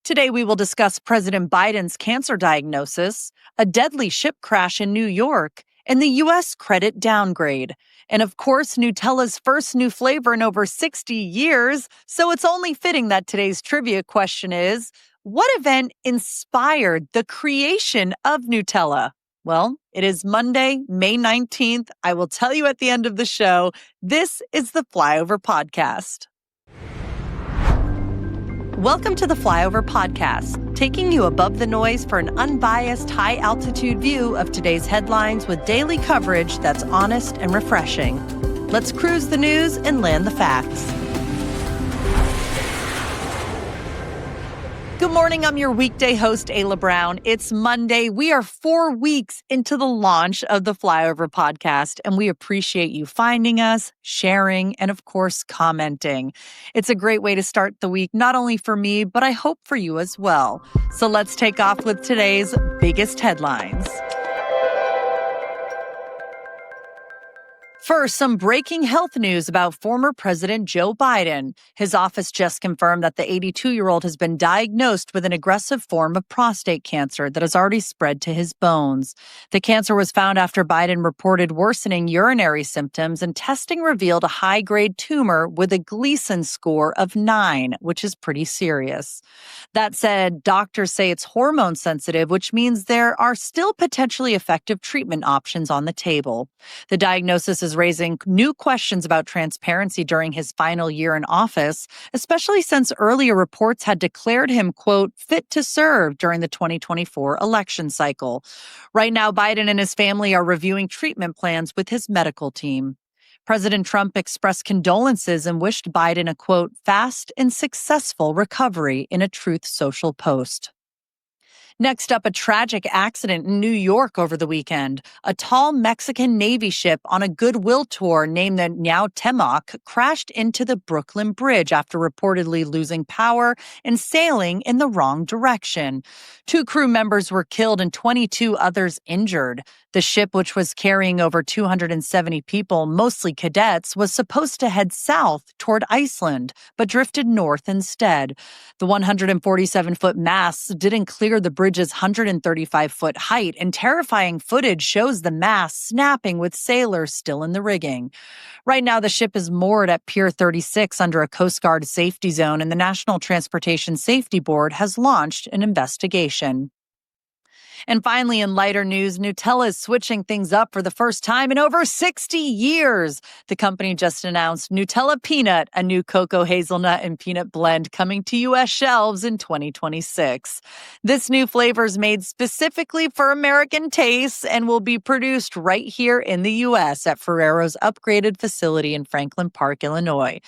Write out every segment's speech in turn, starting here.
Today, we will discuss President Biden's cancer diagnosis, a deadly ship crash in New York, and the U.S. credit downgrade. And of course, Nutella's first new flavor in over 60 years. So it's only fitting that today's trivia question is, what event inspired the creation of Nutella? Well, it is Monday, May 19th. I will tell you at the end of the show. This is the Flyover Podcast. Welcome to the Flyover Podcast, taking you above the noise for an unbiased, high-altitude view of today's headlines with daily coverage that's honest and refreshing. Let's cruise the news and land the facts. Good morning. I'm your weekday host, Ayla Brown. It's Monday. We are 4 weeks into the launch of the Flyover Podcast, and we appreciate you finding us, sharing, and of course, commenting. It's a great way to start the week, not only for me, but I hope for you as well. So let's take off with today's biggest headlines. First, some breaking health news about former President Joe Biden. His office just confirmed that the 82-year-old has been diagnosed with an aggressive form of prostate cancer that has already spread to his bones. The cancer was found after Biden reported worsening urinary symptoms, and testing revealed a high-grade tumor with a Gleason score of 9, which is pretty serious. That said, doctors say it's hormone sensitive, which means there are still potentially effective treatment options on the table. The diagnosis is raising new questions about transparency during his final year in office, especially since earlier reports had declared him, quote, fit to serve during the 2024 election cycle. Right now, Biden and his family are reviewing treatment plans with his medical team. President Trump expressed condolences and wished Biden a, quote, fast and successful recovery in a Truth Social post. Next up, a tragic accident in New York over the weekend. A tall Mexican Navy ship on a goodwill tour named the Nutella crashed into the Brooklyn Bridge after reportedly losing power and sailing in the wrong direction. 2 crew members were killed and 22 others injured. The ship, which was carrying over 270 people, mostly cadets, was supposed to head south toward Iceland, but drifted north instead. The 147-foot mast didn't clear the bridge's 135-foot height, and terrifying footage shows the mast snapping with sailors still in the rigging. Right now, the ship is moored at Pier 36 under a Coast Guard safety zone, and the National Transportation Safety Board has launched an investigation. And finally, in lighter news, Nutella is switching things up for the first time in over 60 years. The company just announced Nutella Peanut, a new cocoa hazelnut and peanut blend coming to U.S. shelves in 2026. This new flavor is made specifically for American tastes and will be produced right here in the U.S. at Ferrero's upgraded facility in Franklin Park, Illinois.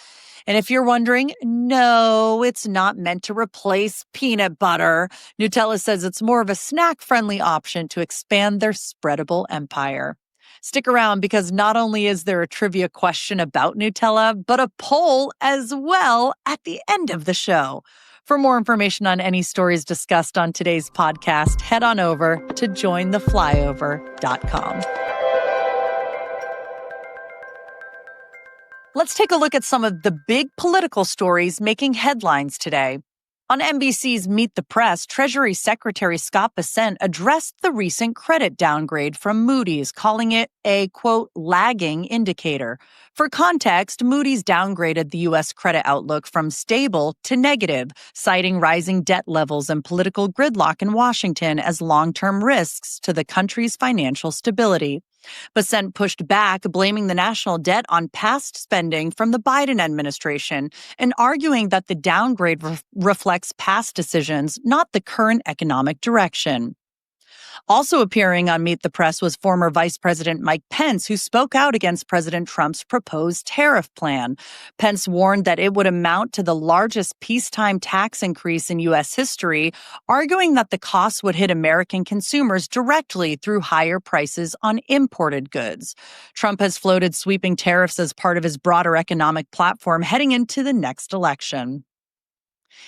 And if you're wondering, no, it's not meant to replace peanut butter. Nutella says it's more of a snack-friendly option to expand their spreadable empire. Stick around because not only is there a trivia question about Nutella, but a poll as well at the end of the show. For more information on any stories discussed on today's podcast, head on over to jointheflyover.com. Let's take a look at some of the big political stories making headlines today. On NBC's Meet the Press, Treasury Secretary Scott Bessent addressed the recent credit downgrade from Moody's, calling it a, quote, lagging indicator. For context, Moody's downgraded the U.S. credit outlook from stable to negative, citing rising debt levels and political gridlock in Washington as long-term risks to the country's financial stability. Bessent pushed back, blaming the national debt on past spending from the Biden administration and arguing that the downgrade reflects past decisions, not the current economic direction. Also appearing on Meet the Press was former Vice President Mike Pence, who spoke out against President Trump's proposed tariff plan. Pence warned that it would amount to the largest peacetime tax increase in U.S. history, arguing that the costs would hit American consumers directly through higher prices on imported goods. Trump has floated sweeping tariffs as part of his broader economic platform heading into the next election.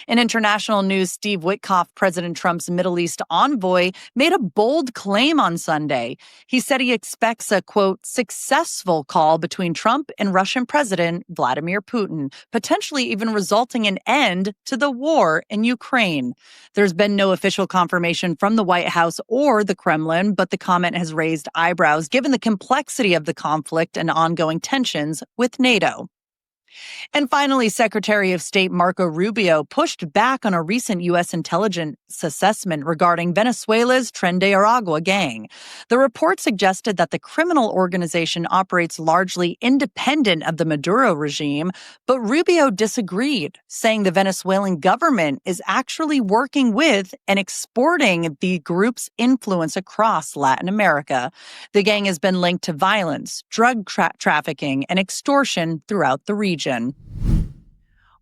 In international news, Steve Witkoff, President Trump's Middle East envoy, made a bold claim on Sunday. He said he expects a, quote, successful call between Trump and Russian President Vladimir Putin, potentially even resulting in an end to the war in Ukraine. There's been no official confirmation from the White House or the Kremlin, but the comment has raised eyebrows given the complexity of the conflict and ongoing tensions with NATO. And finally, Secretary of State Marco Rubio pushed back on a recent U.S. intelligence assessment regarding Venezuela's Tren de Aragua gang. The report suggested that the criminal organization operates largely independent of the Maduro regime, but Rubio disagreed, saying the Venezuelan government is actually working with and exporting the group's influence across Latin America. The gang has been linked to violence, drug trafficking, and extortion throughout the region.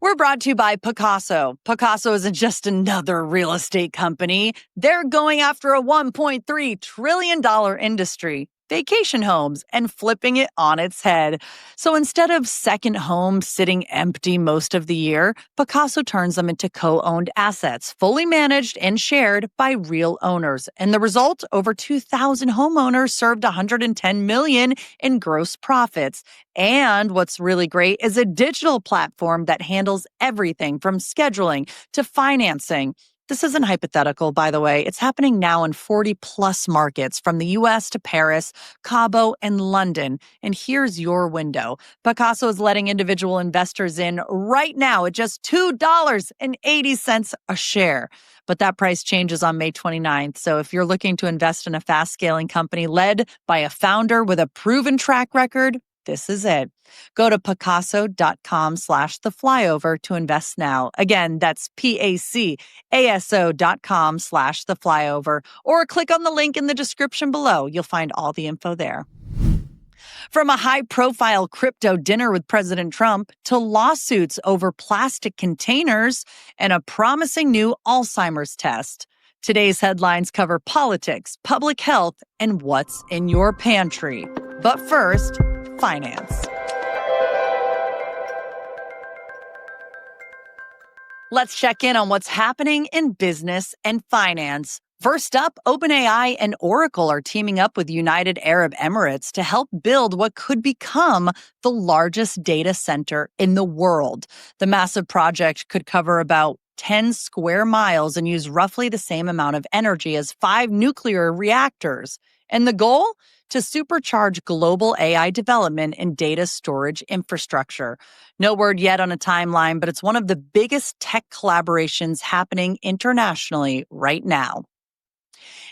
We're brought to you by Picasso. Picasso isn't just another real estate company. They're going after a $1.3 trillion industry, vacation homes, and flipping it on its head. So instead of second homes sitting empty most of the year, Picasso turns them into co-owned assets, fully managed and shared by real owners. And the result, over 2,000 homeowners served $110 million in gross profits. And what's really great is a digital platform that handles everything from scheduling to financing. This isn't hypothetical, by the way. It's happening now in 40 plus markets from the US to Paris, Cabo, and London. And here's your window. Picasso is letting individual investors in right now at just $2.80 a share. But that price changes on May 29th. So if you're looking to invest in a fast scaling company led by a founder with a proven track record, this is it. Go to Picasso.com/theflyover to invest now. Again, that's PACASO.com/theflyover, or click on the link in the description below. You'll find all the info there. From a high-profile crypto dinner with President Trump to lawsuits over plastic containers and a promising new Alzheimer's test. Today's headlines cover politics, public health, and what's in your pantry. But first, finance. Let's check in on what's happening in business and finance. First up, OpenAI and Oracle are teaming up with United Arab Emirates to help build what could become the largest data center in the world. The massive project could cover about 10 square miles and use roughly the same amount of energy as 5 nuclear reactors. And the goal? To supercharge global AI development and data storage infrastructure. No word yet on a timeline, but it's one of the biggest tech collaborations happening internationally right now.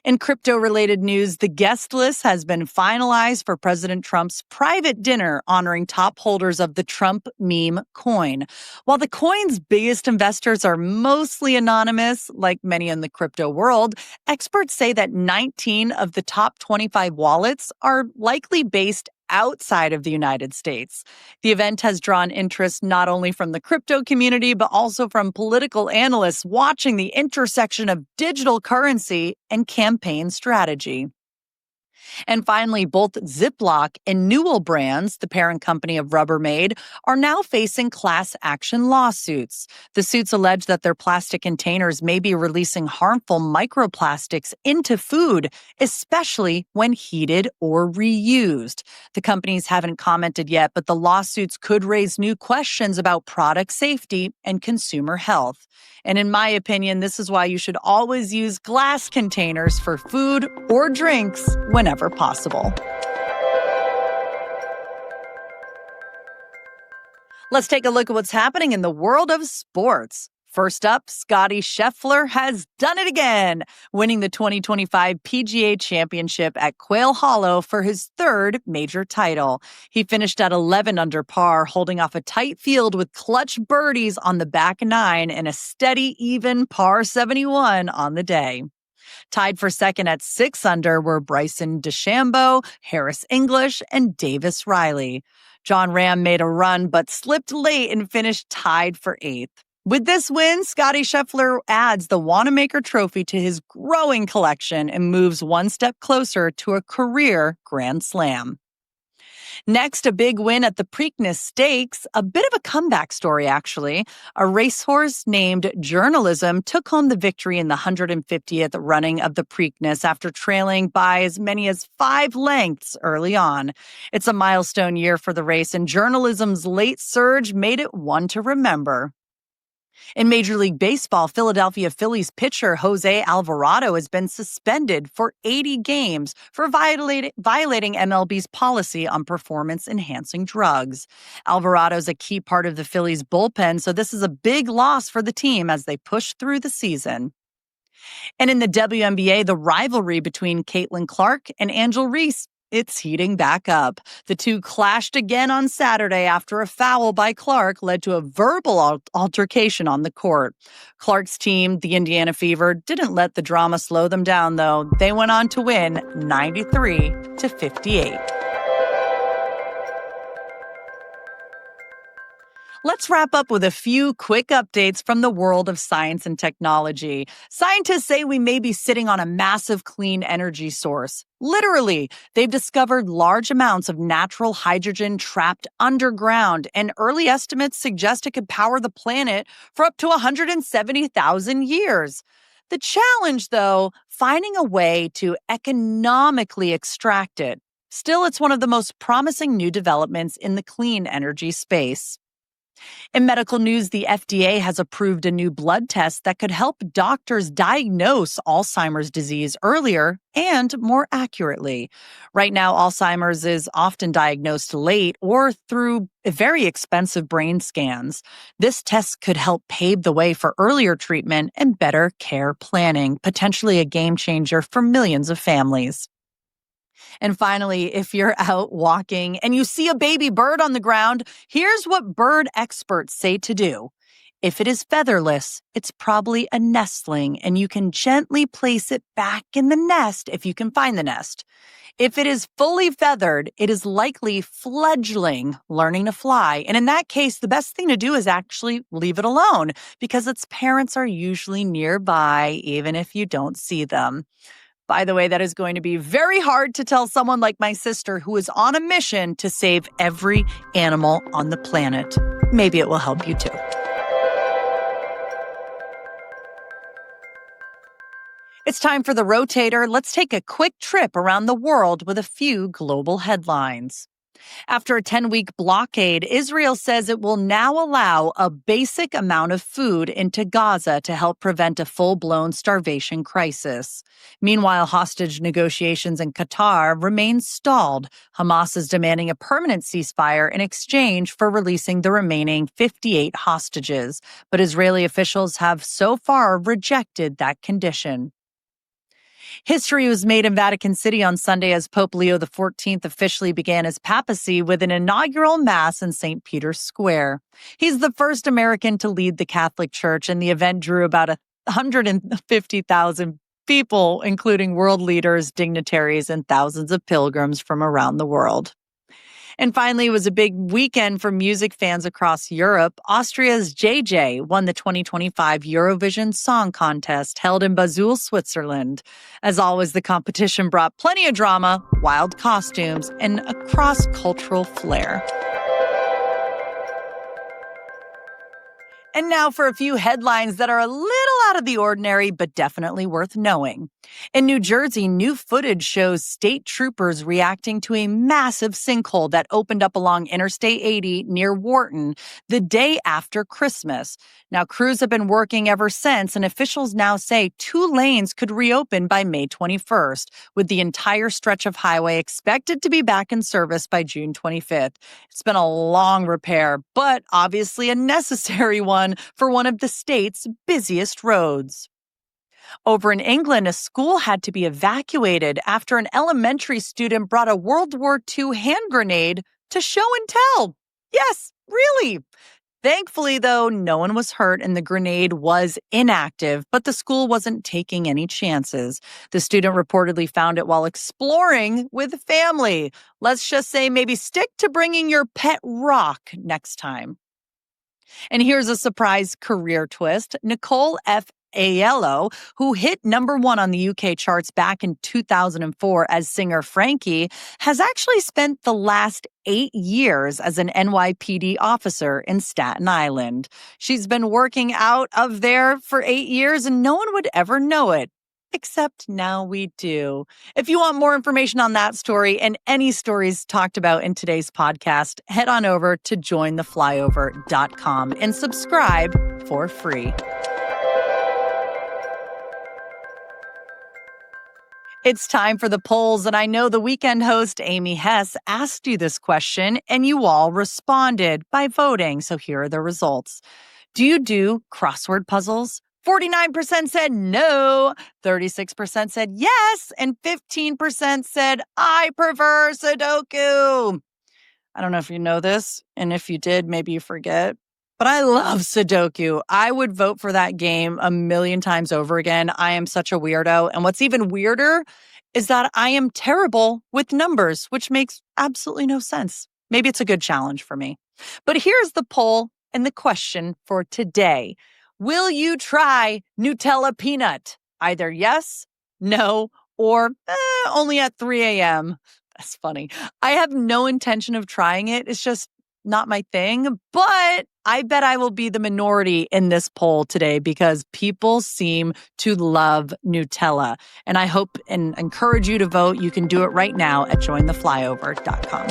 In crypto-related news, the guest list has been finalized for President Trump's private dinner honoring top holders of the Trump meme coin. While the coin's biggest investors are mostly anonymous, like many in the crypto world, experts say that 19 of the top 25 wallets are likely based outside of the United States. The event has drawn interest not only from the crypto community, but also from political analysts watching the intersection of digital currency and campaign strategy. And finally, both Ziploc and Newell Brands, the parent company of Rubbermaid, are now facing class action lawsuits. The suits allege that their plastic containers may be releasing harmful microplastics into food, especially when heated or reused. The companies haven't commented yet, but the lawsuits could raise new questions about product safety and consumer health. And in my opinion, this is why you should always use glass containers for food or drinks whenever possible. Let's take a look at what's happening in the world of sports. First up, Scottie Scheffler has done it again, winning the 2025 PGA Championship at Quail Hollow for his third major title. He finished at 11 under par, holding off a tight field with clutch birdies on the back nine and a steady, even par 71 on the day. Tied for second at 6 under were Bryson DeChambeau, Harris English, and Davis Riley. John Ram made a run but slipped late and finished tied for 8th. With this win, Scottie Scheffler adds the Wanamaker Trophy to his growing collection and moves one step closer to a career Grand Slam. Next, a big win at the Preakness Stakes, a bit of a comeback story, actually. A racehorse named Journalism took home the victory in the 150th running of the Preakness after trailing by as many as 5 lengths early on. It's a milestone year for the race, and Journalism's late surge made it one to remember. In Major League Baseball, Philadelphia Phillies pitcher Jose Alvarado has been suspended for 80 games for violating MLB's policy on performance-enhancing drugs. Alvarado is a key part of the Phillies bullpen, so this is a big loss for the team as they push through the season. And in the WNBA, the rivalry between Caitlin Clark and Angel Reese, it's heating back up. The two clashed again on Saturday after a foul by Clark led to a verbal altercation on the court. Clark's team, the Indiana Fever, didn't let the drama slow them down, though. They went on to win 93-58. Let's wrap up with a few quick updates from the world of science and technology. Scientists say we may be sitting on a massive clean energy source. Literally, they've discovered large amounts of natural hydrogen trapped underground, and early estimates suggest it could power the planet for up to 170,000 years. The challenge, though, finding a way to economically extract it. Still, it's one of the most promising new developments in the clean energy space. In medical news, the FDA has approved a new blood test that could help doctors diagnose Alzheimer's disease earlier and more accurately. Right now, Alzheimer's is often diagnosed late or through very expensive brain scans. This test could help pave the way for earlier treatment and better care planning, potentially a game changer for millions of families. And finally, if you're out walking and you see a baby bird on the ground, here's what bird experts say to do. If it is featherless, it's probably a nestling, and you can gently place it back in the nest if you can find the nest. If it is fully feathered, it is likely fledgling, learning to fly. And in that case, the best thing to do is actually leave it alone because its parents are usually nearby, even if you don't see them. By the way, that is going to be very hard to tell someone like my sister who is on a mission to save every animal on the planet. Maybe it will help you too. It's time for the Rotator. Let's take a quick trip around the world with a few global headlines. After a 10-week blockade, Israel says it will now allow a basic amount of food into Gaza to help prevent a full-blown starvation crisis. Meanwhile, hostage negotiations in Qatar remain stalled. Hamas is demanding a permanent ceasefire in exchange for releasing the remaining 58 hostages. But Israeli officials have so far rejected that condition. History was made in Vatican City on Sunday as Pope Leo XIV officially began his papacy with an inaugural mass in St. Peter's Square. He's the first American to lead the Catholic Church, and the event drew about 150,000 people, including world leaders, dignitaries, and thousands of pilgrims from around the world. And finally, it was a big weekend for music fans across Europe. Austria's JJ won the 2025 Eurovision Song Contest held in Basel, Switzerland. As always, the competition brought plenty of drama, wild costumes, and a cross-cultural flair. And now for a few headlines that are a little out of the ordinary, but definitely worth knowing. In New Jersey, new footage shows state troopers reacting to a massive sinkhole that opened up along Interstate 80 near Wharton the day after Christmas. Now, crews have been working ever since, and officials now say 2 lanes could reopen by May 21st, with the entire stretch of highway expected to be back in service by June 25th. It's been a long repair, but obviously a necessary one for one of the state's busiest roads. Over in England, a school had to be evacuated after an elementary student brought a World War II hand grenade to show and tell. Yes, really. Thankfully, though, no one was hurt and the grenade was inactive, but the school wasn't taking any chances. The student reportedly found it while exploring with family. Let's just say maybe stick to bringing your pet rock next time. And here's a surprise career twist. Nicole F. Aiello, who hit #1 on the UK charts back in 2004 as singer Frankie, has actually spent the last 8 years as an NYPD officer in Staten Island. She's been working out of there for 8 years and no one would ever know it. Except now we do. If you want more information on that story and any stories talked about in today's podcast, head on over to jointheflyover.com and subscribe for free. It's time for the polls, and I know the weekend host, Amy Hess, asked you this question, and you all responded by voting. So here are the results. Do you do crossword puzzles? 49% said no, 36% said yes, and 15% said, I prefer Sudoku. I don't know if you know this, and if you did, maybe you forget. But I love Sudoku. I would vote for that game a million times over again. I am such a weirdo. And what's even weirder is that I am terrible with numbers, which makes absolutely no sense. Maybe it's a good challenge for me. But here's the poll and the question for today. Will you try Nutella peanut? Either yes, no, or only at 3 a.m. That's funny. I have no intention of trying it. It's just not my thing, but I bet I will be the minority in this poll today because people seem to love Nutella. And I hope and encourage you to vote. You can do it right now at jointheflyover.com.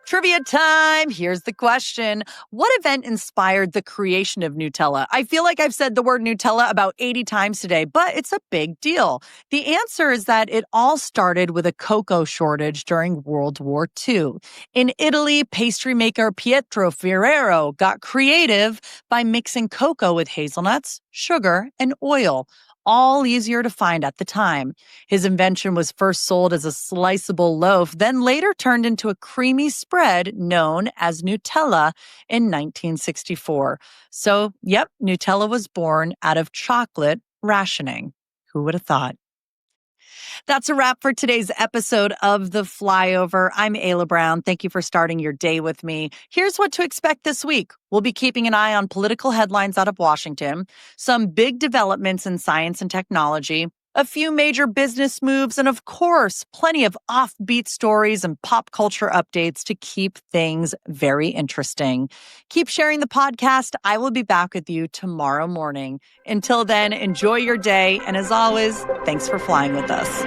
Trivia time. Here's the question. What event inspired the creation of Nutella? I feel like I've said the word Nutella about 80 times today, but it's a big deal. The answer is that it all started with a cocoa shortage during World War II. In Italy, pastry maker Pietro Ferrero got creative by mixing cocoa with hazelnuts, sugar, and oil, all easier to find at the time. His invention was first sold as a sliceable loaf, then later turned into a creamy spread known as Nutella in 1964. So, yep, Nutella was born out of chocolate rationing. Who would have thought? That's a wrap for today's episode of The Flyover. I'm Ayla Brown. Thank you for starting your day with me. Here's what to expect this week. We'll be keeping an eye on political headlines out of Washington, some big developments in science and technology, a few major business moves, and of course, plenty of offbeat stories and pop culture updates to keep things very interesting. Keep sharing the podcast. I will be back with you tomorrow morning. Until then, enjoy your day. And as always, thanks for flying with us.